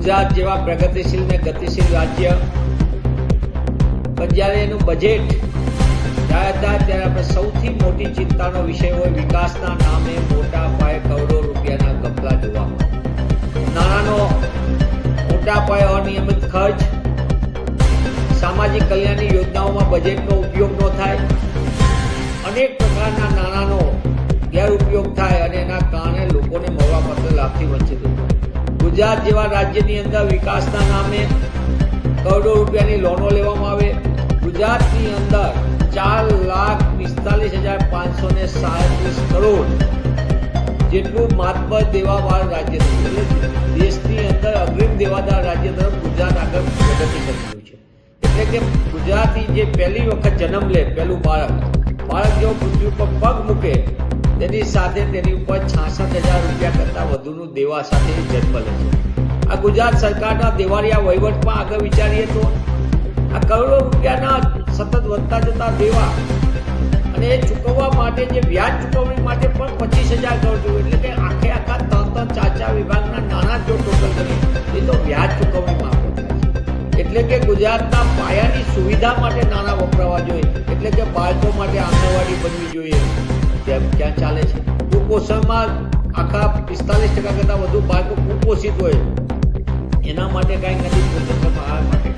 ગુજરાત જેવા પ્રગતિશીલ ને ગતિશીલ રાજ્ય પણ જ્યારે એનું બજેટ જાહેર થાય ત્યારે આપણે સૌથી મોટી ચિંતાનો વિષય હોય વિકાસના નામે મોટા પાયે કરોડો રૂપિયાના ગપલા જોવા મળે. નાણાંનો મોટા પાયે અનિયમિત ખર્ચ, સામાજિક કલ્યાણની યોજનાઓમાં બજેટનો ઉપયોગ ન થાય, અનેક પ્રકારના નાણાંનો ગેરઉપયોગ થાય અને એના કારણે લોકોને મળવાપાત્ર લાભથી વંચિત હોય. ગુજરાત જેવા રાજ્યની અંદર વિકાસના નામે કરોડો રૂપિયાની લોનો લેવામાં આવે. ગુજરાતની અંદર 4,45,537 કરોડ જેટલું માતબર દેવાવાળું રાજ્ય છે. એટલે દેશની અંદર અગ્રીમ દેવાદાર રાજ્ય તરફ ગુજરાત આગળ પ્રગતિ કરી રહ્યું છે. એટલે કે ગુજરાતી જે પહેલી વખત જન્મ લે, પહેલું બાળક જો પૃથ્વી ઉપર પગ મૂકે તેની સાથે તેની ઉપર 66,000 રૂપિયા કરતાં વધુનું દેવા સાથે જન્મ લે છે. આ ગુજરાત સરકારના દેવાળિયા વહીવટમાં આગળ વિચારીએ તો આ કરોડો રૂપિયાના સતત વધતા જતા દેવા અને એ ચૂકવવા માટે જે વ્યાજ ચૂકવણી માટે પણ 25,000 કરોડ જોઈએ. એટલે કે આખા 3-4 વિભાગના નાણાં જો ટોટલ કરીએ એ તો વ્યાજ ચૂકવણીમાં આપો થાય છે. એટલે કે ગુજરાતના પાયાની સુવિધા માટે નાણાં વપરાવા જોઈએ. એટલે કે બાળકો માટે આંગણવાડી બનવી જોઈએ, તેમ ક્યાં ચાલે છે. કુપોષણમાં આખા 45% કરતાં વધુ બાળકો કુપોષિત હોય, એના માટે કાંઈ નથી પોષણ આહાર માટે.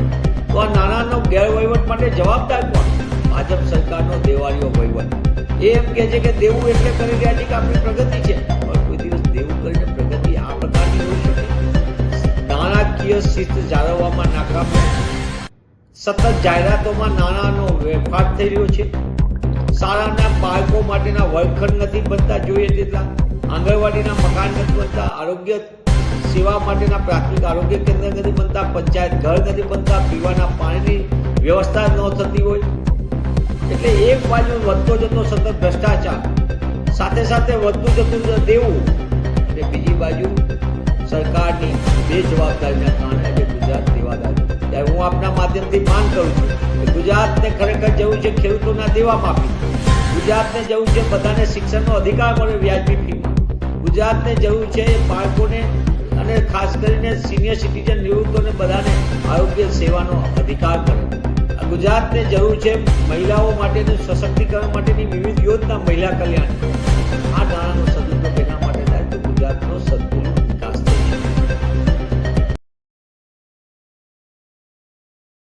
તો આ નાણાંનો ગેરવહીવટ માટે જવાબદાર કોણ? ભાજપ સરકારનો દેવાળીઓ વહીવટ. એ એમ કહે છે કે દેવું એટલે કરી રહ્યા છે કે આપણી પ્રગતિ છે, પણ કોઈ દિવસ દેવું કરીને પ્રગતિ આ પ્રકારની હોઈ શકે? નાણાકીય શિસ્ત જાળવવામાં નાકામ, સતત જાહેરાતોમાં નાણાંનો વેપાર થઈ રહ્યો છે. શાળાના બાળકો માટેના વર્ગખંડ નથી બનતા જોઈએ તેટલા, આંગણવાડીના મકાન નથી બનતા, આરોગ્ય સેવા માટેના પ્રાથમિક આરોગ્ય કેન્દ્ર નથી બનતા, પંચાયત ઘર નથી બનતા, પીવાના પાણીની વ્યવસ્થા ન થતી હોય. એટલે એક બાજુ વધતો જતો સતત ભ્રષ્ટાચાર, સાથે સાથે વધતું જતું દેવું, અને બીજી બાજુ સરકારની બેજવાબદારીના કારણે આજે ગુજરાત દેવાદાર. ત્યારે હું આપના માધ્યમથી માંગ કરું છું કે ગુજરાતને ખરેખર જવું છે ખેડૂતોના દેવા માફી, ગુજરાતને જવું છે બધાને શિક્ષણનો અધિકાર મળે વ્યાજબી ફીમાં, ગુજરાતને જરૂર છે બાળકોને અને ખાસ કરીને સિનિયર સિટીઝન નિવૃત્તોને બધાને આરોગ્ય સેવાનો અધિકાર મળે. ગુજરાતને જરૂર છે મહિલાઓ માટેનું સશક્તિકરણ માટેની વિવિધ યોજના, મહિલા કલ્યાણ. આ નાણાંનો સદુપયોગ એના માટે થાય તો ગુજરાતનો